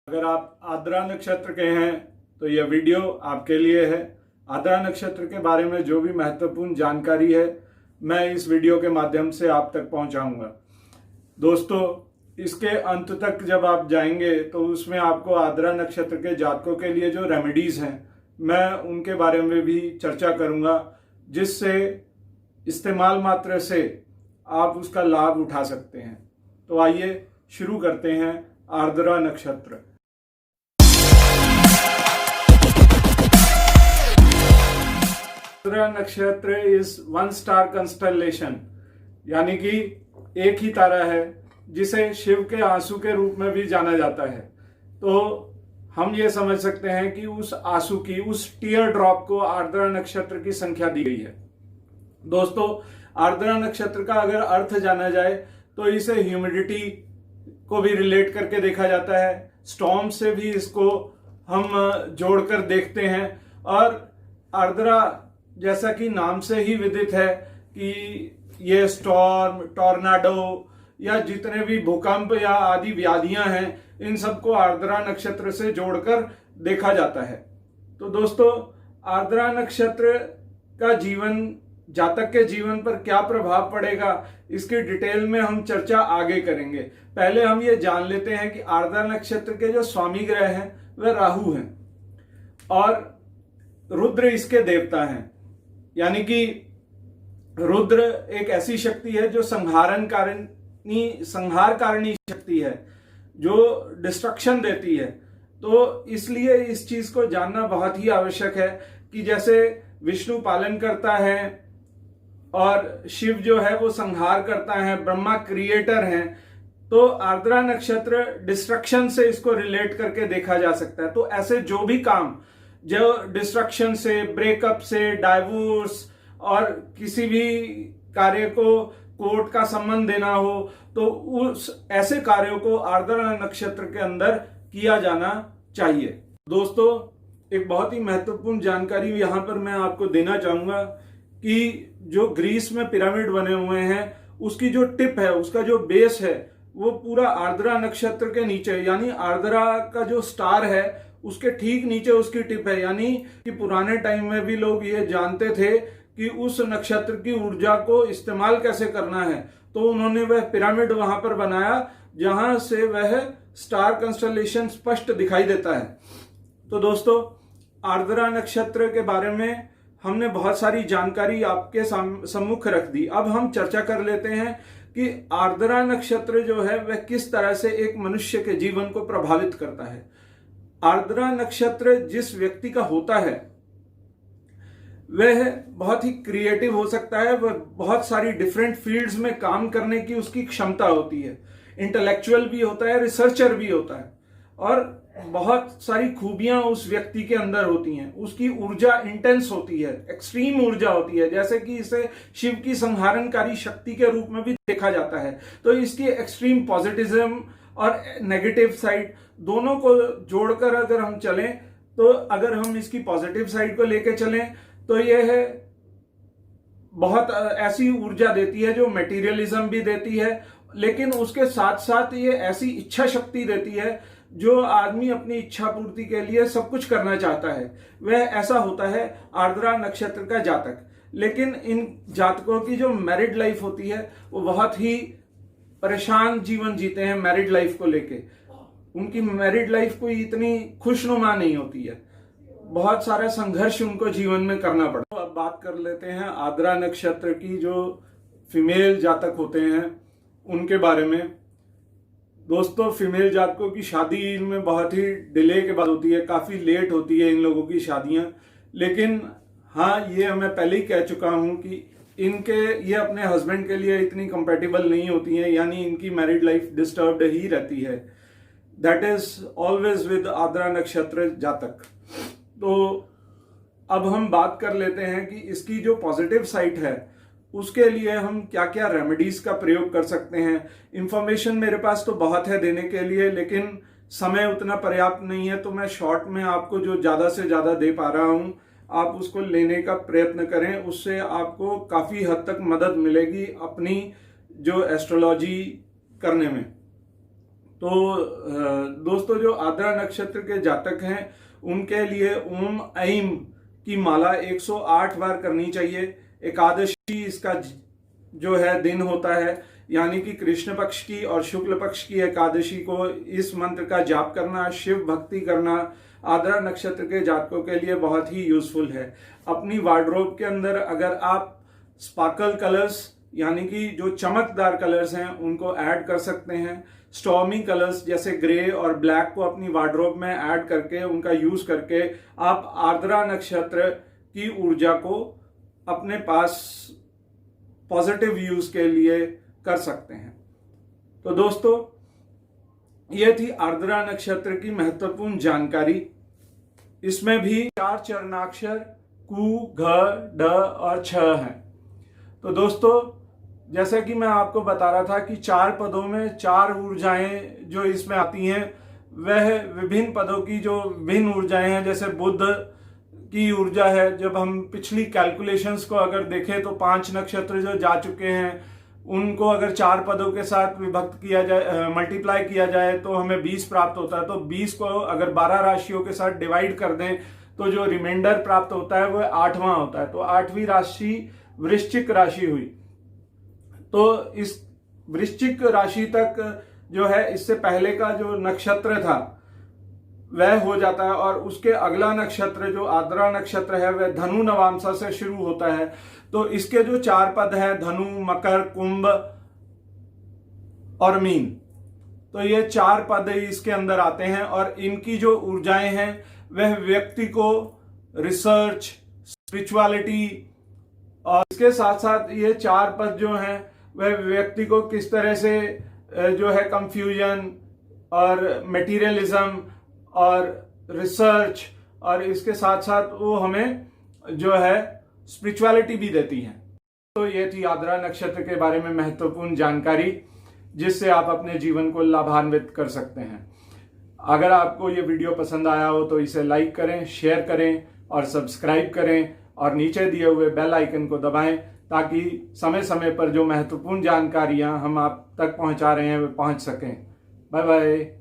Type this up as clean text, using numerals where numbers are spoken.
अगर आप आर्द्रा नक्षत्र के हैं तो यह वीडियो आपके लिए है। आर्द्रा नक्षत्र के बारे में जो भी महत्वपूर्ण जानकारी है मैं इस वीडियो के माध्यम से आप तक पहुंचाऊंगा। दोस्तों, इसके अंत तक जब आप जाएंगे तो उसमें आपको आर्द्रा नक्षत्र के जातकों के लिए जो रेमेडीज हैं मैं उनके बारे में भी चर्चा करूंगा, जिससे इस्तेमाल मात्र से आप उसका लाभ उठा सकते हैं। तो आइए शुरू करते हैं। आर्द्रा नक्षत्र। आर्द्रा नक्षत्र इज वन स्टार कंस्टलेशन, यानी कि एक ही तारा है जिसे शिव के आंसू के रूप में भी जाना जाता है। तो हम ये समझ सकते हैं कि उस आंसू की, उस टीयर ड्रॉप को आर्द्रा नक्षत्र की संख्या दी गई है। दोस्तों, आर्द्रा नक्षत्र का अगर अर्थ जाना जाए तो इसे ह्यूमिडिटी को भी रिलेट करके देखा जाता है, स्टॉर्म से भी इसको हम जोड़कर देखते हैं। और आर्द्रा जैसा कि नाम से ही विदित है कि ये स्टॉर्म, टॉर्नाडो या जितने भी भूकंप या आदि व्याधियां हैं, इन सबको आर्द्रा नक्षत्र से जोड़कर देखा जाता है। तो दोस्तों, आर्द्रा नक्षत्र का जीवन, जातक के जीवन पर क्या प्रभाव पड़ेगा, इसकी डिटेल में हम चर्चा आगे करेंगे। पहले हम ये जान लेते हैं कि आर्द्रा नक्षत्र के जो स्वामी ग्रह हैं वह राहु हैं और रुद्र इसके देवता हैं। यानी कि रुद्र एक ऐसी शक्ति है जो संहार कारिणी शक्ति है, जो डिस्ट्रक्शन देती है। तो इसलिए इस चीज को जानना बहुत ही आवश्यक है कि जैसे विष्णु पालन करता है और शिव जो है वो संहार करता है, ब्रह्मा क्रिएटर हैं, तो आर्द्रा नक्षत्र डिस्ट्रक्शन से इसको रिलेट करके देखा जा सकता है। तो ऐसे जो भी काम जो डिस्ट्रक्शन से, ब्रेकअप से, डाइवोर्स और किसी भी कार्य को कोर्ट का संबंध देना हो, तो उस ऐसे कार्यों को आर्द्रा नक्षत्र के अंदर किया जाना चाहिए। दोस्तों, एक बहुत ही महत्वपूर्ण जानकारी यहां पर मैं आपको देना चाहूंगा कि जो ग्रीस में पिरामिड बने हुए हैं उसकी जो टिप है, उसका जो बेस है, वो पूरा आर्द्रा नक्षत्र के नीचे, यानी आर्द्रा का जो स्टार है उसके ठीक नीचे उसकी टिप है। यानी कि पुराने टाइम में भी लोग ये जानते थे कि उस नक्षत्र की ऊर्जा को इस्तेमाल कैसे करना है, तो उन्होंने वह पिरामिड वहां पर बनाया जहां से वह स्टार कंस्टलेशन स्पष्ट दिखाई देता है। तो दोस्तों, आर्द्रा नक्षत्र के बारे में हमने बहुत सारी जानकारी आपके सम्मुख रख दी। अब हम चर्चा कर लेते हैं कि आर्द्रा नक्षत्र जो है वह किस तरह से एक मनुष्य के जीवन को प्रभावित करता है। आर्द्रा नक्षत्र जिस व्यक्ति का होता है वह बहुत ही क्रिएटिव हो सकता है, वह बहुत सारी डिफरेंट फील्ड्स में काम करने की उसकी क्षमता होती है, इंटेलेक्चुअल भी होता है, रिसर्चर भी होता है, और बहुत सारी खूबियां उस व्यक्ति के अंदर होती हैं। उसकी ऊर्जा इंटेंस होती है, एक्सट्रीम ऊर्जा होती है, जैसे कि इसे शिव की संहारनकारी शक्ति के रूप में भी देखा जाता है। तो इसकी एक्सट्रीम पॉजिटिज्म और नेगेटिव साइड दोनों को जोड़कर अगर हम चलें, तो अगर हम इसकी पॉजिटिव साइड को लेकर चलें तो यह बहुत ऐसी ऊर्जा देती है जो मटेरियलिज्म भी देती है, लेकिन उसके साथ साथ ये ऐसी इच्छा शक्ति देती है जो आदमी अपनी इच्छा पूर्ति के लिए सब कुछ करना चाहता है। वह ऐसा होता है आर्द्रा नक्षत्र का जातक। लेकिन इन जातकों की जो मैरिड लाइफ होती है वो बहुत ही परेशान जीवन जीते हैं। मैरिड लाइफ को लेके उनकी मैरिड लाइफ कोई इतनी खुशनुमा नहीं होती है, बहुत सारा संघर्ष उनको जीवन में करना पड़ता है। अब बात कर लेते हैं आर्द्रा नक्षत्र की जो फीमेल जातक होते हैं उनके बारे में। दोस्तों, फीमेल जातकों की शादी में बहुत ही डिले के बाद होती है, काफी लेट होती है इन लोगों की शादियां। लेकिन हाँ, ये मैं पहले ही कह चुका हूं कि ये अपने हस्बैंड के लिए इतनी कंपेटेबल नहीं होती हैं, यानी इनकी मैरिड लाइफ डिस्टर्ब्ड ही रहती है। That is always with Ardra नक्षत्र जातक। तो अब हम बात कर लेते हैं कि इसकी जो पॉजिटिव साइड है उसके लिए हम क्या क्या रेमेडीज का प्रयोग कर सकते हैं। इंफॉर्मेशन मेरे पास तो बहुत है देने के लिए, लेकिन समय उतना पर्याप्त नहीं है, तो मैं शॉर्ट में आपको जो ज्यादा से ज्यादा दे पा रहा हूं आप उसको लेने का प्रयत्न करें। उससे आपको काफी हद तक मदद मिलेगी अपनी जो एस्ट्रोलॉजी करने में। तो दोस्तों, जो आर्द्रा नक्षत्र के जातक हैं उनके लिए ओम ऐम की माला 108 बार करनी चाहिए। एकादशी इसका जो है दिन होता है, यानी कि कृष्ण पक्ष की और शुक्ल पक्ष की एकादशी को इस मंत्र का जाप करना, शिव भक्ति करना आर्द्रा नक्षत्र के जातकों के लिए बहुत ही यूजफुल है। अपनी वार्डरोब के अंदर अगर आप स्पार्कल कलर्स यानी कि जो चमकदार कलर्स हैं उनको ऐड कर सकते हैं। स्टॉर्मी कलर्स जैसे ग्रे और ब्लैक को अपनी वार्डरोब में ऐड करके उनका यूज करके आप आर्द्रा नक्षत्र की ऊर्जा को अपने पास पॉजिटिव यूज के लिए कर सकते हैं। तो दोस्तों, यह थी आर्द्रा नक्षत्र की महत्वपूर्ण जानकारी। इसमें भी 4 चरणाक्षर कु, घ, ड और छ हैं। तो दोस्तों, जैसे कि मैं आपको बता रहा था कि 4 पदों में 4 ऊर्जाएं जो इसमें आती हैं, वह विभिन्न पदों की जो विभिन्न ऊर्जाएं हैं, जैसे बुध की ऊर्जा है। जब हम पिछली कैलकुलेशंस को अगर देखें तो 5 नक्षत्र जो जा चुके हैं उनको अगर 4 पदों के साथ विभक्त किया जाए, मल्टीप्लाई किया जाए तो हमें 20 प्राप्त होता है। तो 20 को अगर 12 राशियों के साथ डिवाइड कर दें तो जो रिमाइंडर प्राप्त होता है वह 8वां होता है। तो 8वीं राशि वृश्चिक राशि हुई। तो इस वृश्चिक राशि तक जो है, इससे पहले का जो नक्षत्र था वह हो जाता है, और उसके अगला नक्षत्र जो आर्द्रा नक्षत्र है वह धनु नवांशा से शुरू होता है। तो इसके जो 4 पद हैं, धनु, मकर, कुंभ और मीन, तो ये 4 पद इसके अंदर आते हैं। और इनकी जो ऊर्जाएं हैं वह व्यक्ति को रिसर्च, स्पिरिचुअलिटी, और इसके साथ साथ ये 4 पद जो हैं वह व्यक्ति को किस तरह से जो है कंफ्यूजन और मटेरियलिज्म और रिसर्च, और इसके साथ साथ वो हमें जो है स्पिरिचुअलिटी भी देती हैं। तो ये थी आर्द्रा नक्षत्र के बारे में महत्वपूर्ण जानकारी, जिससे आप अपने जीवन को लाभान्वित कर सकते हैं। अगर आपको ये वीडियो पसंद आया हो तो इसे लाइक करें, शेयर करें और सब्सक्राइब करें, और नीचे दिए हुए बेल आइकन को दबाएं ताकि समय समय पर जो महत्वपूर्ण जानकारियां हम आप तक पहुंचा रहे हैं वे पहुंच सकें। Bye bye.